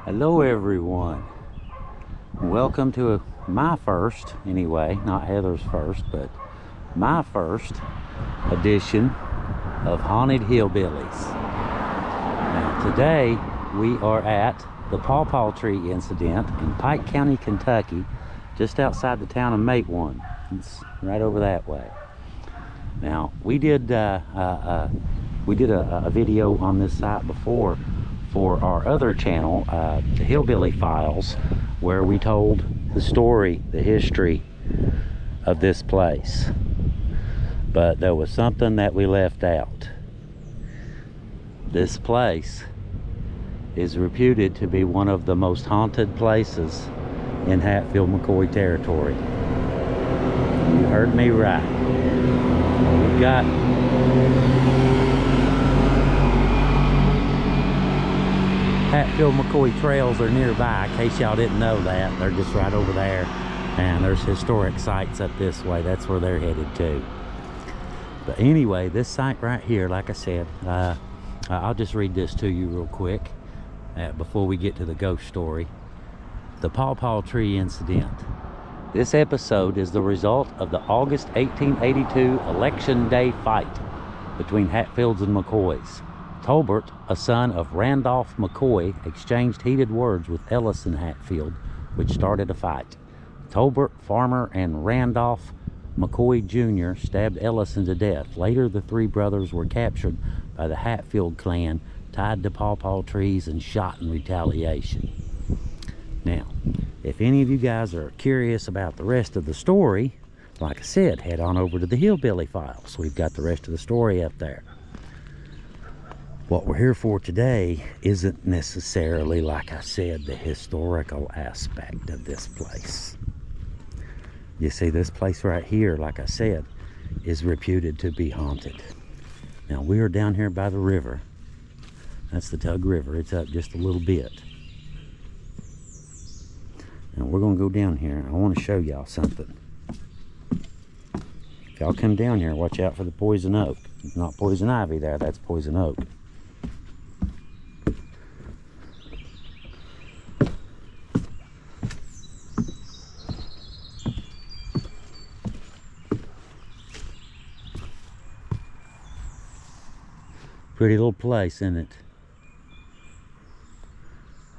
Hello everyone, welcome to my first, anyway, not Heather's first, but my first edition of Haunted Hillbillies. Now today we are at the Paw Paw tree incident in Pike County, Kentucky, just outside the town of Matewan. It's right over that way. Now we did a video on this site before for our other channel, the Hillbilly Files, where we told the story, the history of this place. But there was something that we left out. This place is reputed to be one of the most haunted places in Hatfield McCoy territory. You heard me right. We've got Hatfield McCoy trails are nearby, in case y'all didn't know that. They're just right over there, and there's historic sites up this way. That's where they're headed to. But anyway, this site right here, like I said, I'll just read this to you real quick before we get to the ghost story. The Paw Paw tree incident. This episode is the result of the August 1882 Election Day fight between Hatfields and McCoys. Tolbert, a son of Randolph McCoy, exchanged heated words with Ellison Hatfield, which started a fight. Tolbert, Pharmer and Randolph McCoy Jr. stabbed Ellison to death. Later, the three brothers were captured by the Hatfield clan, tied to Paw Paw trees, and shot in retaliation. Now, if any of you guys are curious about the rest of the story, like I said, head on over to the Hillbilly Files. We've got the rest of the story up there. What we're here for today isn't necessarily, like I said, the historical aspect of this place. You see, this place right here, like I said, is reputed to be haunted. Now, we are down here by the river. That's the Tug River. It's up just a little bit. Now, we're going to go down here. I want to show y'all something. If y'all come down here, watch out for the poison oak. It's not poison ivy there, that's poison oak. Pretty little place, isn't it?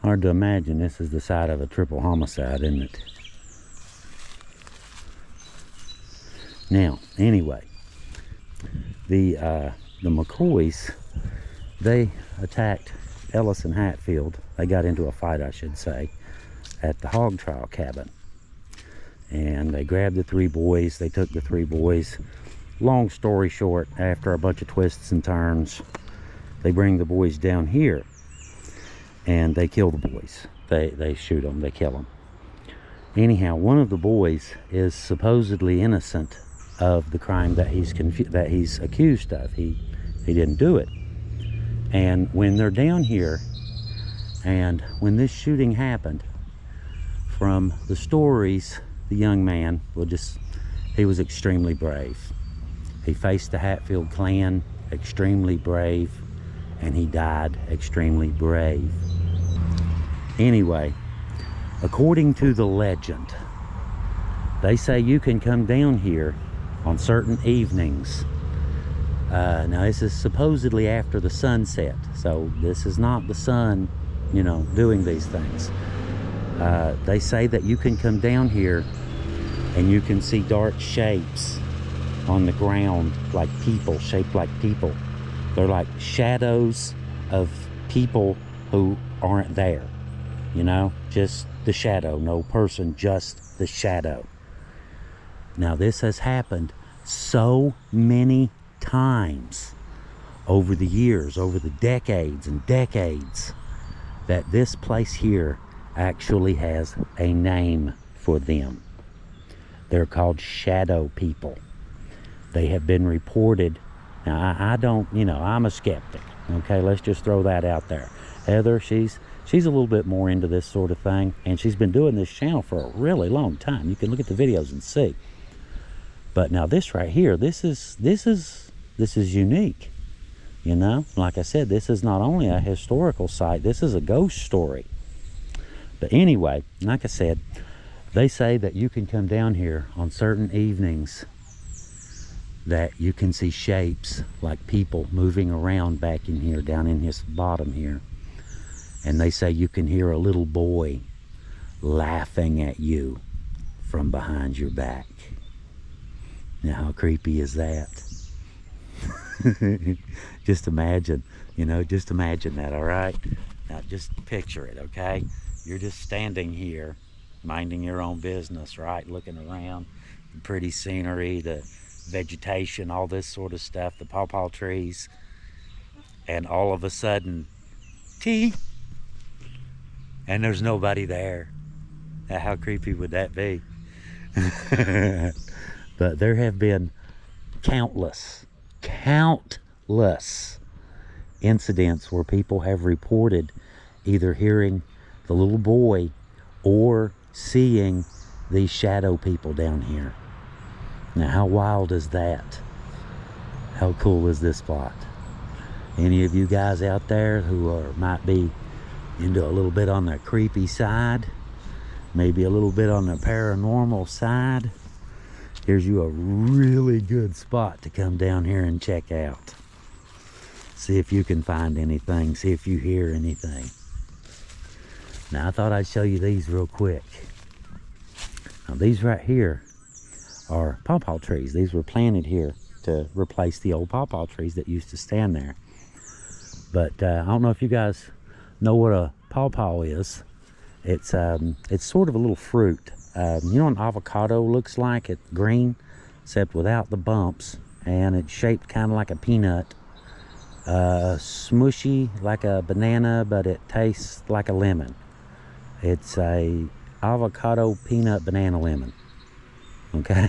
Hard to imagine this is the site of a triple homicide, isn't it? Now, anyway, the McCoys, they attacked Ellison Hatfield. They got into a fight, I should say, at the hog trial cabin. And they grabbed the three boys. They took the three boys. Long story short, after a bunch of twists and turns, they bring the boys down here and they kill the boys. They shoot them, they kill them. Anyhow, one of the boys is supposedly innocent of the crime that he's accused of. He didn't do it. And when they're down here, and when this shooting happened, from the stories, the young man, he was extremely brave. He faced the Hatfield clan, extremely brave, and he died extremely brave. Anyway, according to the legend, they say you can come down here on certain evenings. Now this is supposedly after the sunset, so this is not the sun, doing these things. They say that you can come down here and you can see dark shapes on the ground, like people, shaped like people. They're like shadows of people who aren't there. Just the shadow, no person, just the shadow. Now, this has happened so many times over the years, over the decades and decades, that this place here actually has a name for them. They're called shadow people. They have been reported. Now, I don't, I'm a skeptic. Okay, let's just throw that out there. Heather, she's a little bit more into this sort of thing, and she's been doing this channel for a really long time. You can look at the videos and see. But now this right here, this is unique. Like I said, this is not only a historical site, this is a ghost story. But anyway, like I said, they say that you can come down here on certain evenings that you can see shapes like people moving around back in here, down in this bottom here. And they say you can hear a little boy laughing at you from behind your back. Now, how creepy is that? Just imagine, you know, just imagine that, all right? Now, just picture it, okay? You're just standing here, minding your own business, right? Looking around, the pretty scenery, the vegetation, all this sort of stuff, the pawpaw trees, and all of a sudden, tee, and there's nobody there. Now, how creepy would that be? But there have been countless incidents where people have reported either hearing the little boy or seeing these shadow people down here. Now, how wild is that? How cool is this spot? Any of you guys out there who might be into a little bit on the creepy side, maybe a little bit on the paranormal side, here's you a really good spot to come down here and check out. See if you can find anything, see if you hear anything. Now, I thought I'd show you these real quick. Now, these right here are pawpaw trees. These were planted here to replace the old pawpaw trees that used to stand there. But I don't know if you guys know what a pawpaw is. It's sort of a little fruit. You know what an avocado looks like? It's green, except without the bumps, and it's shaped kind of like a peanut. Smushy like a banana, but it tastes like a lemon. It's a avocado peanut banana lemon. Okay.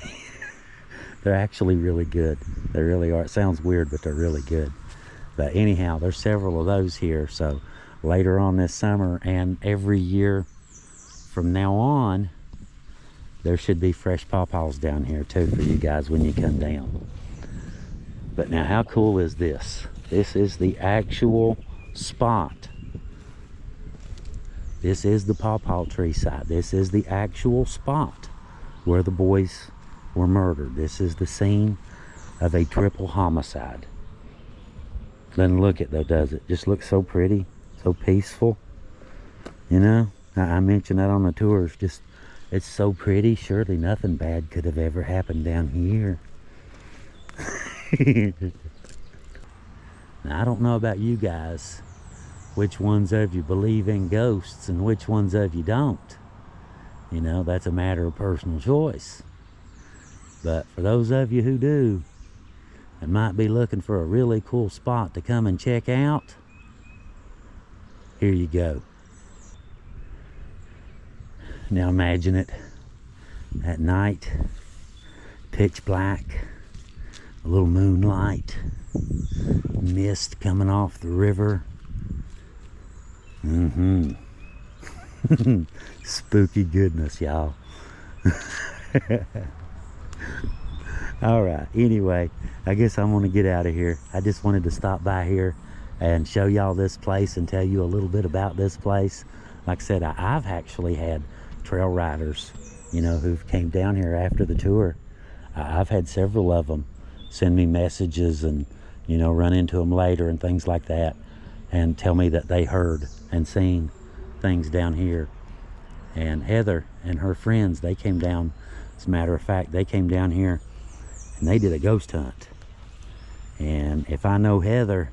They're actually really good. They really are. It sounds weird, but they're really good. But anyhow, there's several of those here. So later on this summer and every year from now on, there should be fresh pawpaws down here too for you guys when you come down. But now, how cool is this? This is the actual spot. This is the pawpaw tree site. This is the actual spot where the boys were murdered. This is the scene of a triple homicide. Doesn't look it though, does it? Just looks so pretty, so peaceful. You know, I mentioned that on the tours. Just, it's so pretty. Surely nothing bad could have ever happened down here. Now, I don't know about you guys, which ones of you believe in ghosts and which ones of you don't. You know, that's a matter of personal choice. But for those of you who do, and might be looking for a really cool spot to come and check out, here you go. Now imagine it at night, pitch black, a little moonlight, mist coming off the river. Spooky goodness, y'all. All right, anyway, I guess I'm gonna get out of here. I just wanted to stop by here and show y'all this place and tell you a little bit about this place. Like I said, I've actually had trail riders, you know, who've came down here after the tour. I've had several of them send me messages and, you know, run into them later and things like that and tell me that they heard and seen things down here. And Heather and her friends, they came down, as a matter of fact, they came down here and they did a ghost hunt. And if I know Heather,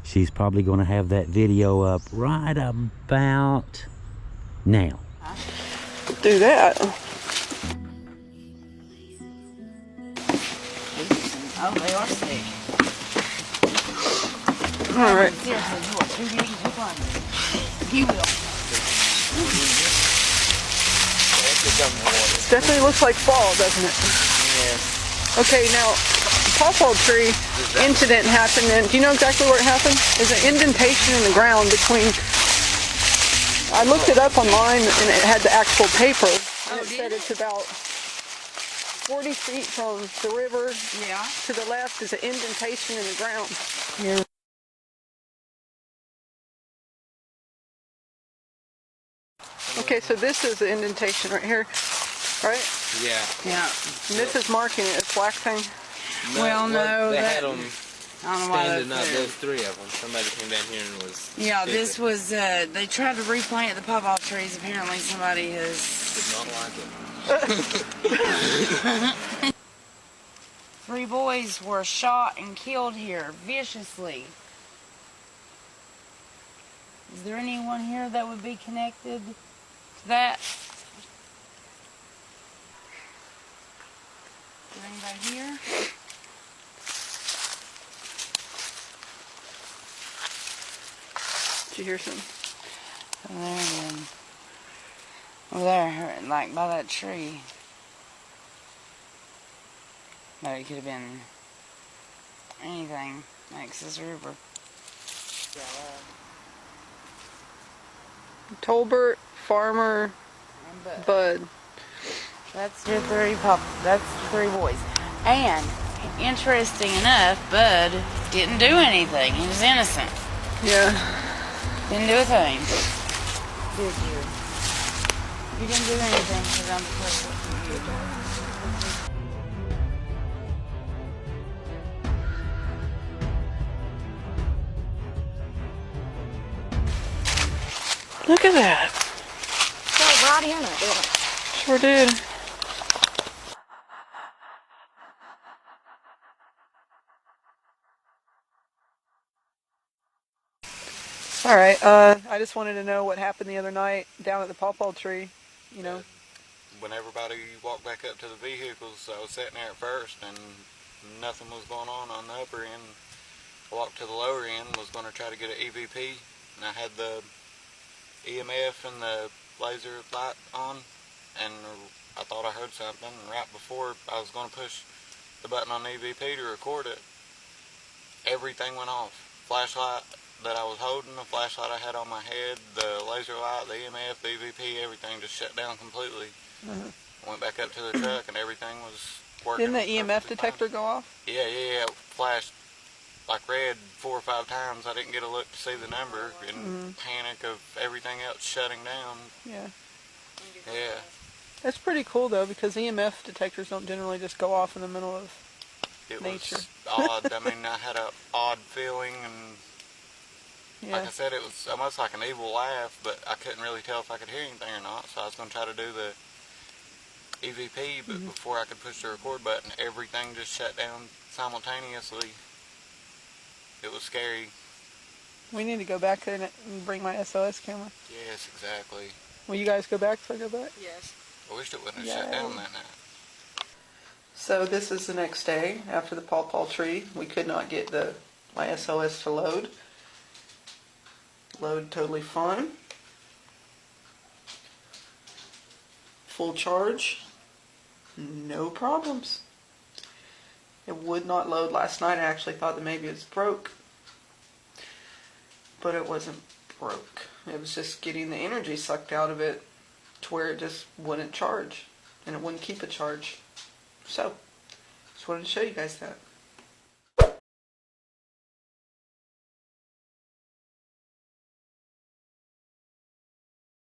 she's probably going to have that video up right about now. Do that. Oh, they are sick. All right. Seriously, you are too big to find. He will. It definitely looks like fall, doesn't it? Yes. Okay, now, pawpaw tree incident happened, and do you know exactly where it happened? There's an indentation in the ground between, I looked it up online and it had the actual paper, and it said it's about 40 feet from the river. Yeah. To the left is an indentation in the ground. Here. Okay, so this is the indentation right here, right? Yeah. Yeah. And this is marking it. It's black thing. Well, no, They that- had them I don't know why standing up. that's There's 3 of them. Somebody came down here and was. Yeah, sticking. this was, they tried to replant the pawpaw trees. Apparently somebody has... Did not like it. 3 boys were shot and killed here viciously. Is there anyone here that would be connected to that? Is there anybody here? Did you hear something? Oh, there it is. Over there, like by that tree. But it could have been anything next to this river. Tolbert, Pharmer, Bud. That's your 3 that's 3 boys. And interesting enough, Bud didn't do anything. He was innocent. Yeah. Didn't do a thing. Did you? You didn't do anything because I'm the person. Look at that. So right in it. Sure did. All right. I just wanted to know what happened the other night down at the pawpaw tree. You know. When everybody walked back up to the vehicles, I was sitting there at first and nothing was going on the upper end. I walked to the lower end, was going to try to get an EVP, and I had the EMF and the laser light on, and I thought I heard something, and right before I was going to push the button on the EVP to record it, everything went off. Flashlight that I was holding, the flashlight I had on my head, the laser light, the EMF, the EVP, everything just shut down completely. Went back up to the truck and everything was working. Didn't the EMF perfectly detector fine. go off? Yeah, it flashed like red 4 or 5 times. I didn't get a look to see the number in panic of everything else shutting down. Yeah. Yeah. That's pretty cool though, because EMF detectors don't generally just go off in the middle of It nature. was odd. I mean, I had an odd feeling, and Yeah. like I said, it was almost like an evil laugh, but I couldn't really tell if I could hear anything or not, so I was going to try to do the EVP, but before I could push the record button, everything just shut down simultaneously. It was scary. We need to go back there and bring my SOS camera. Yes, exactly. Will you guys go back if I go back? Yes. I wished it wouldn't have shut down that night. So this is the next day after the pawpaw tree. We could not get my SOS to load. Load totally fine. Full charge. No problems. It would not load last night. I actually thought that maybe it's broke. But it wasn't broke. It was just getting the energy sucked out of it to where it just wouldn't charge. And it wouldn't keep a charge. So, just wanted to show you guys that.